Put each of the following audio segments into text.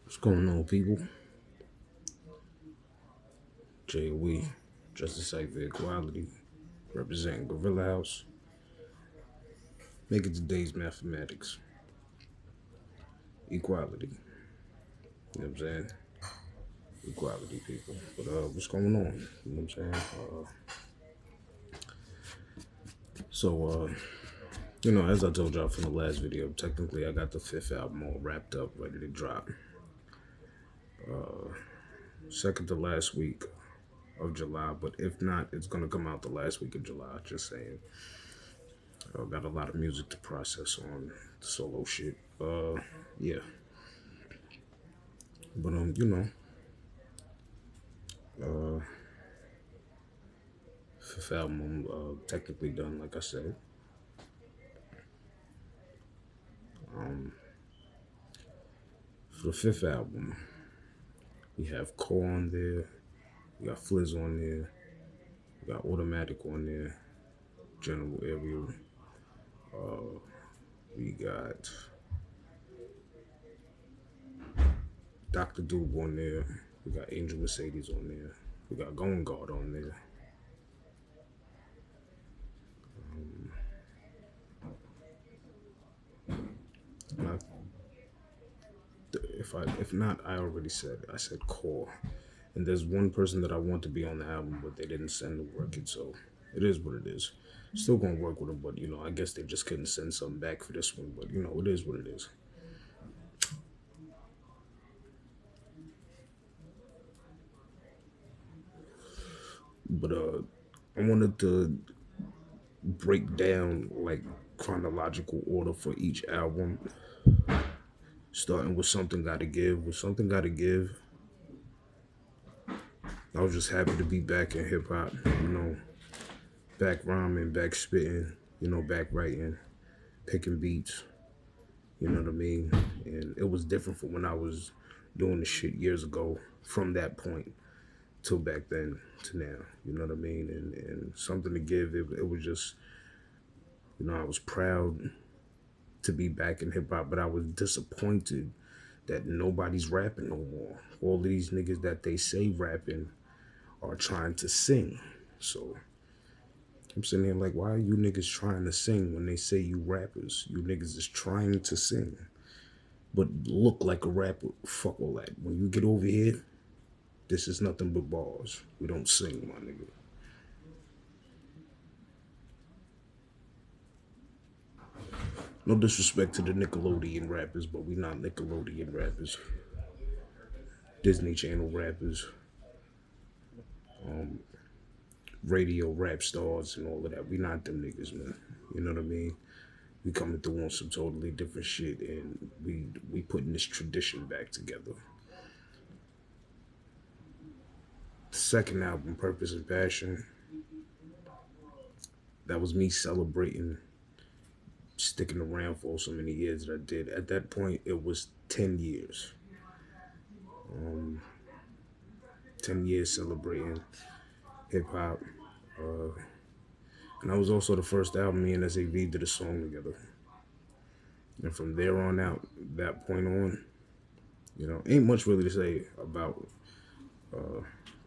What's going on, people? J.O.E. Justice Site for Equality, representing Gorilla House. Make it today's mathematics. Equality. You know what I'm saying? Equality, people. But what's going on? You know what I'm saying? So, as I told y'all from the last video, technically I got the fifth album all wrapped up, ready to drop. Second to last week of July, but if not, it's gonna come out the last week of July. Just saying. Got a lot of music to process on the solo shit. Yeah. But uh, fifth album technically done, like I said. For the fifth album, we have Core on there, we got Fliz on there, we got Automatic on there, General Area. We got Dr. Doob on there, we got Angel Mercedes on there, we got Going Guard on there. And if not, I already said I said Core. And there's one person that I want to be on the album, but they didn't send the record, so it is what it is. Still gonna work with them, but I guess they just couldn't send something back for this one. But it is what it is. But I wanted to break down like chronological order for each album, starting with Something Gotta Give. With Something Gotta Give, I was just happy to be back in hip hop. Back rhyming, back spitting, back writing, picking beats. You know what I mean? And it was different from when I was doing the shit years ago, from that point till back then to now. You know what I mean? And Something to Give, it was just, I was proud to be back in hip hop, but I was disappointed that nobody's rapping no more. All of these niggas that they say rapping are trying to sing. So I'm sitting here like, why are you niggas trying to sing when they say you rappers? You niggas is trying to sing, but look like a rapper. Fuck all that. When you get over here, this is nothing but bars. We don't sing, my nigga. No disrespect to the Nickelodeon rappers, but we not Nickelodeon rappers. Disney Channel rappers, radio rap stars, and all of that. We not them niggas, man. You know what I mean? We coming through on some totally different shit, and we putting this tradition back together. The second album, Purpose and Passion, that was me celebrating sticking around for so many years that I did. At that point, it was 10 years. 10 years celebrating hip hop. And that was also the first album me and SAV did a song together. And from there on out, that point on, ain't much really to say about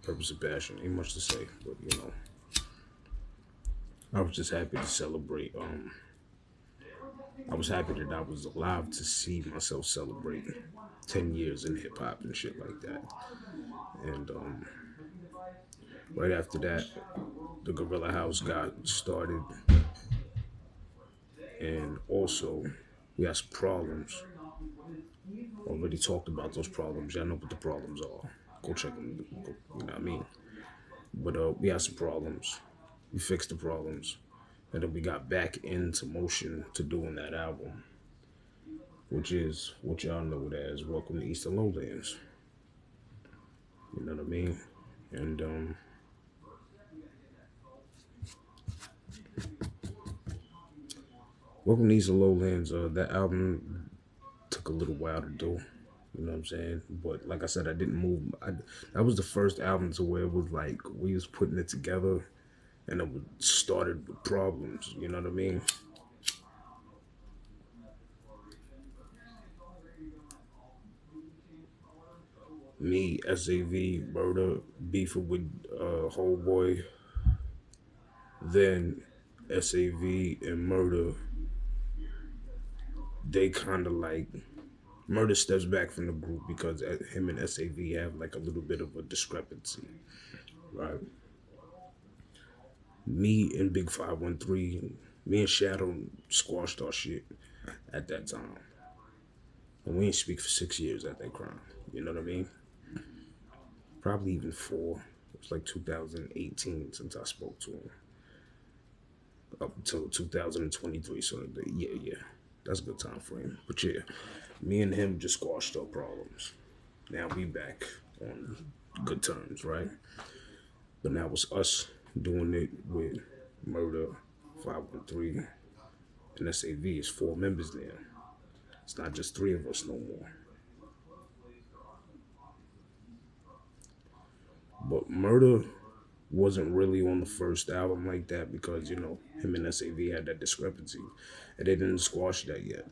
Purpose and Passion. Ain't much to say, but I was just happy to celebrate. I was happy that I was alive to see myself celebrate 10 years in hip hop and shit like that. And right after that, the Gorilla House got started. And also, we had some problems. Already talked about those problems. Y'all know what the problems are. Go check them. You know what I mean? But we had some problems. We fixed the problems. And then we got back into motion to doing that album, which is what y'all know it as Welcome to Eastern Lowlands. You know what I mean? And Welcome to Eastern Lowlands, that album took a little while to do. You know what I'm saying? But like I said, I didn't move. That was the first album to where it was like we was putting it together and it started with problems. You know what I mean? Me, SAV, Murder, beefing with Whole Boy, then SAV and Murder, they kind of like Murder steps back from the group because him and SAV have like a little bit of a discrepancy, right? Me and Big 513, me and Shadow squashed our shit at that time. And we ain't speak for 6 years at that crime. You know what I mean? Probably even four. It was like 2018 since I spoke to him. Up until 2023. So yeah. That's a good time frame. But yeah, me and him just squashed our problems. Now we back on good terms, right? But now it's us doing it with Murder, 513, and SAV. It's four members there. It's not just three of us no more. But Murder wasn't really on the first album like that because, him and SAV had that discrepancy. And they didn't squash that yet.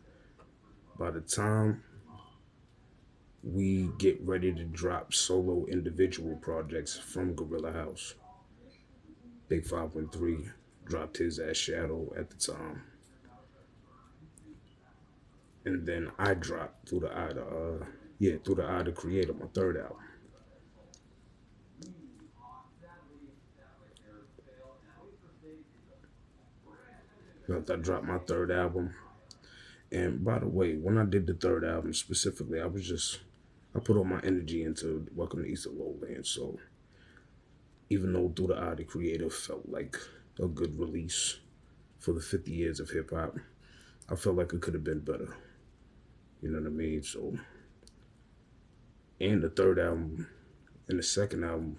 By the time we get ready to drop solo individual projects from Gorilla House, Big 513 dropped his ass Shadow at the time. And then I dropped Through the Eye to, Through the Eye to Creator, my third album. I dropped my third album. And by the way, when I did the third album specifically, I put all my energy into Welcome to East of Lowlands. So even though Through the Eye the Creator felt like a good release for the 50 years of hip hop, I felt like it could have been better. You know what I mean? So, and the third album and the second album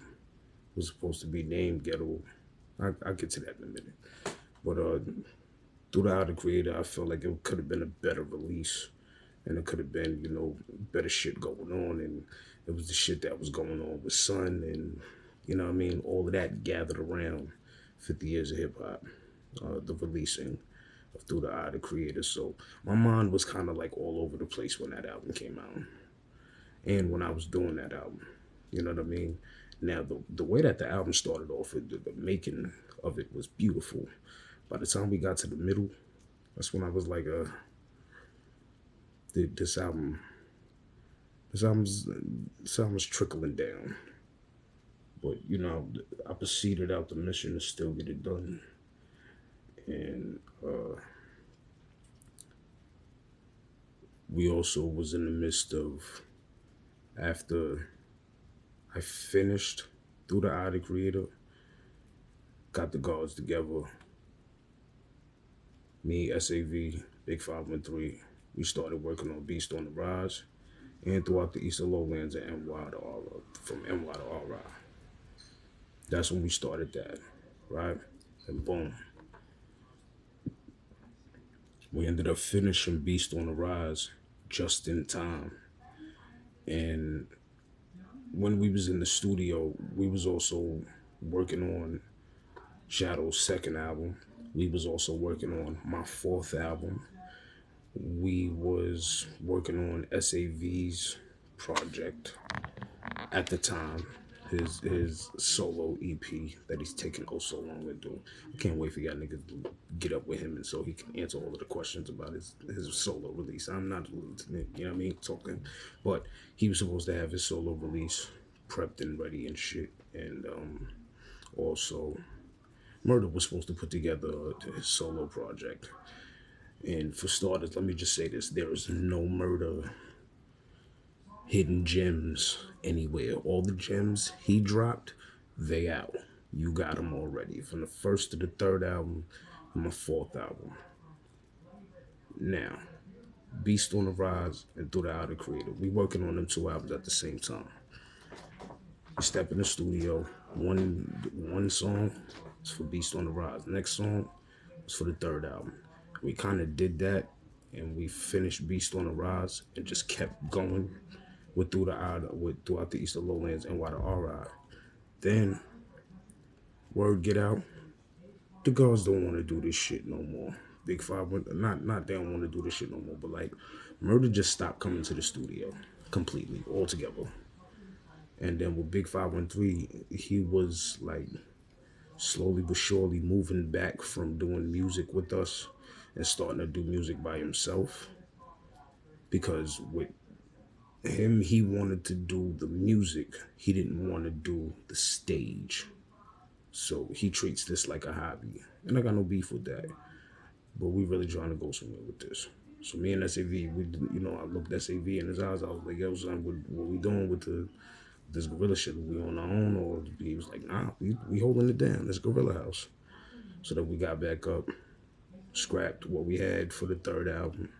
was supposed to be named Ghetto. I'll get to that in a minute. But Through the Eye the Creator, I felt like it could have been a better release. And it could have been, better shit going on. And it was the shit that was going on with Sun and, all of that gathered around 50 years of hip hop, the releasing of Through the Eye, the Creator. So my mind was kind of like all over the place when that album came out. And when I was doing that album, you know what I mean? Now, the way that the album started off, the making of it was beautiful. By the time we got to the middle, that's when I was like, this album's trickling down. But I proceeded out the mission to still get it done, and we also was in the midst of, after I finished Through the Eye the Creator, got the guards together. Me, SAV, Big 513, we started working on Beast on the Rise and Throughout the Eastern Lowlands and NY to RI, from NY to RI. That's when we started that, right? And boom. We ended up finishing Beast on the Rise just in time. And when we was in the studio, we was also working on Shadow's second album. We was also working on my fourth album. We was working on SAV's project at the time, his solo EP that he's taking so long to do. I can't wait for y'all niggas to get up with him and so he can answer all of the questions about his solo release. I'm not, you know what I mean, talking, but he was supposed to have his solo release prepped and ready and shit. And also, Murder was supposed to put together his solo project. And for starters, let me just say this: there is no Murder hidden gems anywhere. All the gems he dropped, they out. You got them already from the first to the third album and my fourth album. Now, Beast on the Rise and Through the Eye the Creator, we working on them two albums at the same time. We step in the studio. One song is for Beast on the Rise. Next song is for the third album. We kind of did that, and we finished Beast on the Rise and just kept going with Through the Eye, with Throughout the Eastern Lowlands and NY to RI. Then word get out, the girls don't want to do this shit no more. Big Five, not they don't want to do this shit no more, but like Murder just stopped coming to the studio completely, altogether. And then with Big 513, he was like slowly but surely moving back from doing music with us and starting to do music by himself. Because with him, he wanted to do the music, he didn't want to do the stage. So he treats this like a hobby. And I got no beef with that. But we really trying to go somewhere with this. So me and SAV, I looked at SAV in his eyes. I was like, yo, son, what we doing with this gorilla shit? Are we on our own? Or he was like, nah, we holding it down. This gorilla house. So that we got back up, scrapped what we had for the third album,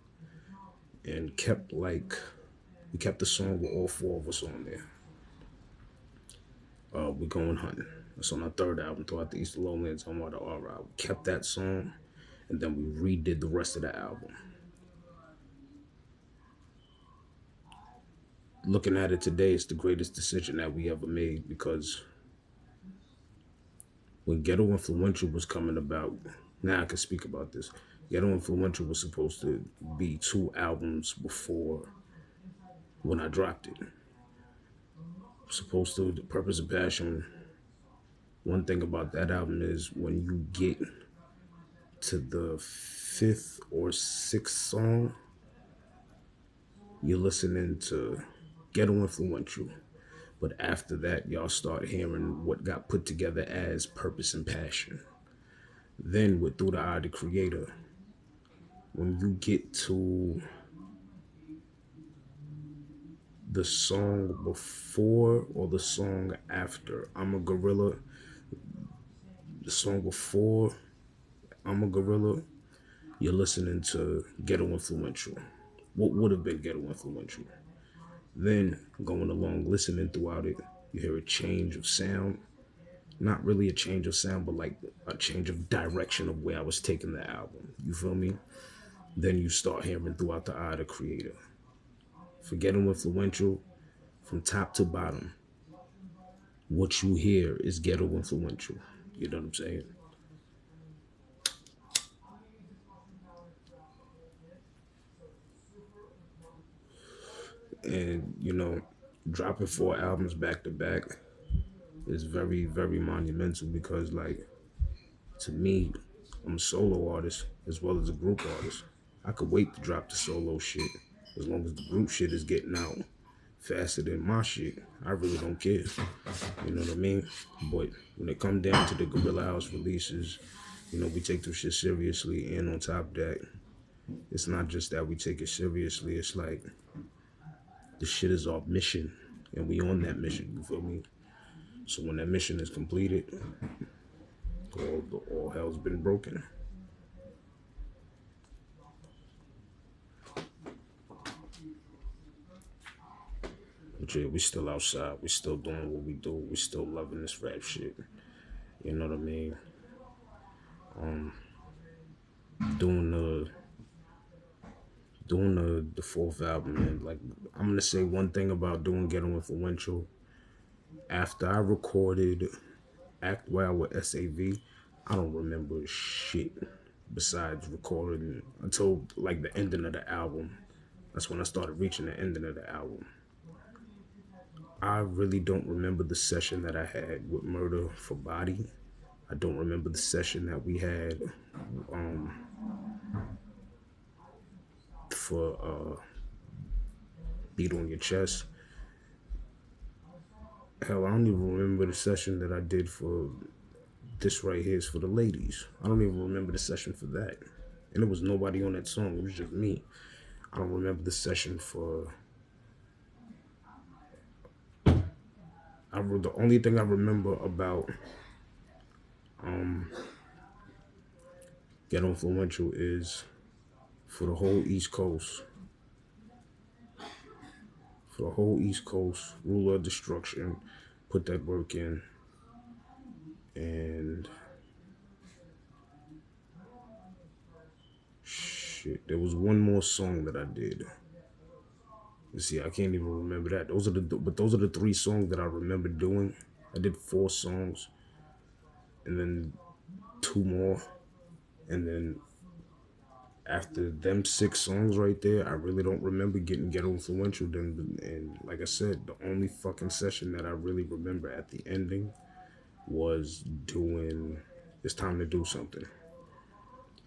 and we kept the song with all four of us on there. We're going hunting. That's on our third album, Throughout the Eastern Lowlands, on Water Aura. We kept that song, and then we redid the rest of the album. Looking at it today, it's the greatest decision that we ever made, because when Ghetto Influential was coming about, now I can speak about this. Ghetto Influential was supposed to be 2 albums before when I dropped it. Supposed to, The Purpose of Passion. One thing about that album is when you get to the 5th or 6th song, you're listening to Ghetto Influential. But after that, y'all start hearing what got put together as Purpose and Passion. Then with Through the Eye of the Creator, when you get to the song before or the song after I'm a Gorilla, the song before I'm a Gorilla, you're listening to Ghetto Influential. What would have been Ghetto Influential? Then going along, listening throughout it, you hear a change of sound. Not really a change of sound, but like a change of direction of where I was taking the album. You feel me? Then you start hearing Throughout the Eye of the Creator. For Ghetto Influential, from top to bottom, what you hear is Ghetto Influential. You know what I'm saying? And, dropping 4 albums back to back is very, very monumental, because, like, to me, I'm a solo artist as well as a group artist. I could wait to drop the solo shit as long as the group shit is getting out faster than my shit. I really don't care. You know what I mean? But when it come down to the Gorilla House releases, we take them shit seriously. And on top of that, it's not just that we take it seriously. It's like the shit is our mission, and we on that mission. You feel me? So when that mission is completed, all hell's been broken. But yeah, we still outside. We still doing what we do. We still loving this rap shit. You know what I mean? Doing the 4th album, and like, I'm gonna say one thing about doing Ghetto Influential. After I recorded Act Well with SAV, I don't remember shit besides recording until like the ending of the album. That's when I started reaching the ending of the album. I really don't remember the session that I had with Murder for Body. I don't remember the session that we had for Beat on Your Chest. Hell, I don't even remember the session that I did for This Right Here Is For the Ladies. I don't even remember the session for that. And there was nobody on that song. It was just me. I don't remember the session for... the only thing I remember about Get Influential is for the whole East Coast. For the whole East Coast, Ruler of Destruction, put that work in. And shit, there was one more song that I did. You see, I can't even remember that. Those are the 3 songs that I remember doing. I did 4 songs, and then 2 more, and then after them 6 songs right there, I really don't remember getting ghetto influential. Then, and like I said, the only fucking session that I really remember at the ending was doing "It's Time to Do Something."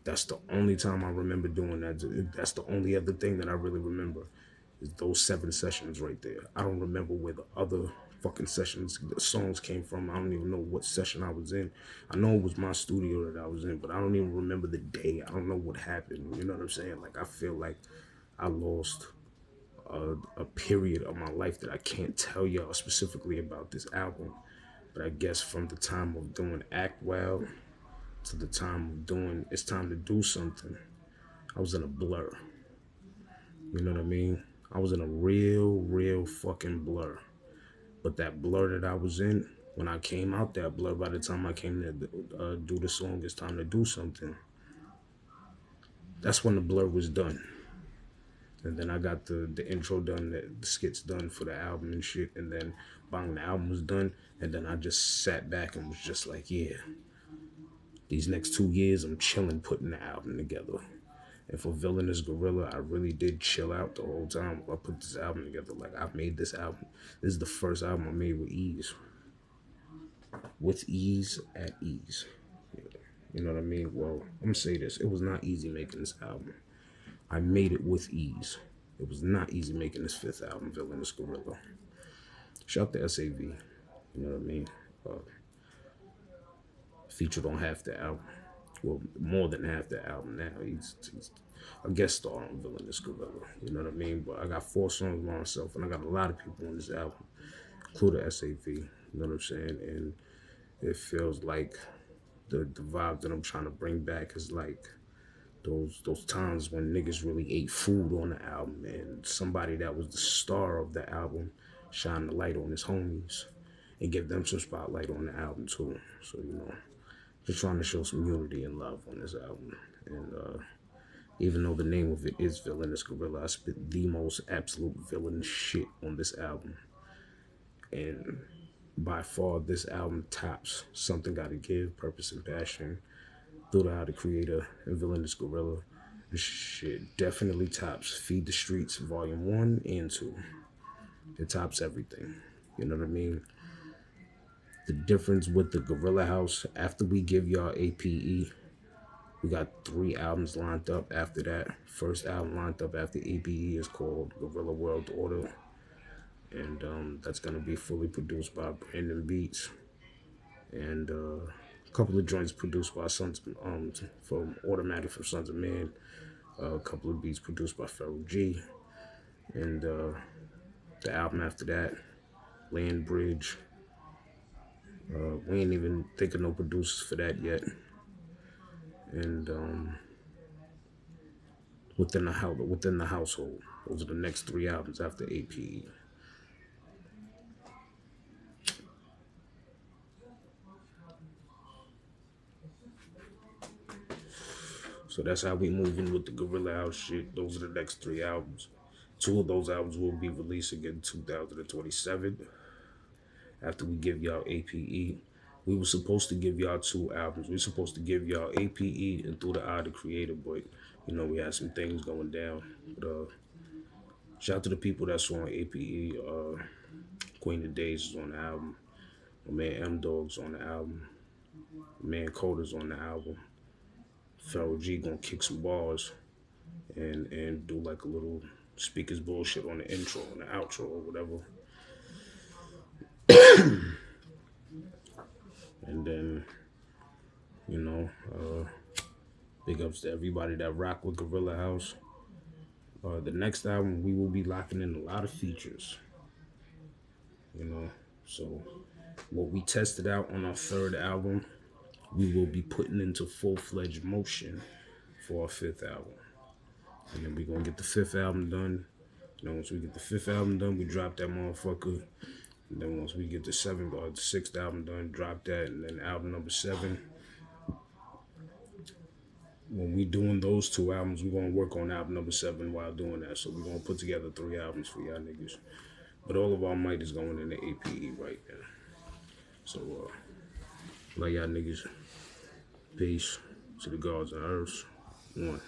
That's the only time I remember doing that. That's the only other thing that I really remember is those 7 sessions right there. I don't remember where the other fucking sessions, the songs came from. I don't even know what session I was in. I know it was my studio that I was in, but I don't even remember the day. I don't know what happened. You know what I'm saying? Like, I feel like I lost a period of my life that I can't tell y'all specifically about this album. But I guess from the time of doing Act Well to the time of doing It's Time to Do Something, I was in a blur. You know what I mean? I was in a real fucking blur. But that blur that I was in, when I came out that blur, by the time I came to do the song It's Time to Do Something, that's when the blur was done. And then I got the intro done, the skits done for the album and shit. And then bang, the album was done. And then I just sat back and was just like, yeah, these next 2 years, I'm chilling putting the album together. And for Villainous Gorilla, I really did chill out the whole time while I put this album together. Like, I made this album. This is the first album I made with ease. With ease, at ease. You know what I mean? Well, I'm gonna say this. It was not easy making this album. I made it with ease. It was not easy making this 5th album, Villainous Gorilla. Shout out to SAV. You know what I mean? Uh, Featured on half the album. Well, more than half the album now. He's a guest star on Villainous Gorilla. You know what I mean? But I got 4 songs by myself, and I got a lot of people on this album, including SAV. You know what I'm saying? And it feels like the vibe that I'm trying to bring back is like those times when niggas really ate food on the album, and somebody that was the star of the album shine the light on his homies and give them some spotlight on the album too. So, you know, just trying to show some unity and love on this album. And even though the name of it is Villainous Gorilla, I spit the most absolute villain shit on this album. And by far, this album tops Something Gotta Give, Purpose and Passion, Through the Eye of the Creator, and Villainous Gorilla. This shit definitely tops Feed the Streets Volume 1 and 2. It tops everything. You know what I mean? The difference with the Gorilla House, after we give y'all APE, we got 3 albums lined up after that. First album lined up after APE is called Gorilla World Order. And that's going to be fully produced by Brandon Beats. And a couple of joints produced by Sons from Automatic from Sons of Man. A couple of beats produced by Pharoah G. And the album after that, Land Bridge. We ain't even thinking no producers for that yet. And within the household, those are the next 3 albums after APE. So that's how we moving with the Gorilla House shit. Those are the next 3 albums. 2 of those albums will be releasing in 2027. After we give y'all APE, we were supposed to give y'all 2 albums. We were supposed to give y'all APE and Through the Eye of the Creator, but you know we had some things going down. But shout out to the people that's on APE. Queen of Days is on the album. My man M Dog's on the album. My man Coda's on the album. Pharoah G gonna kick some bars and do like a little speakers bullshit on the intro, on the outro, or whatever. And then, you know, big ups to everybody that rock with Gorilla House. The next album, we will be locking in a lot of features. You know, so what we tested out on our 3rd album, we will be putting into full-fledged motion for our 5th album. And then we're going to get the 5th album done. You know, once we get the 5th album done, we drop that motherfucker. And then once we get the 7th or the 6th album done, drop that. And then album number 7. When we doing those 2 albums, we're going to work on album number 7 while doing that. So we're going to put together 3 albums for y'all niggas. But all of our might is going in the APE right now. So, love y'all niggas. Peace to the gods and earths. 1.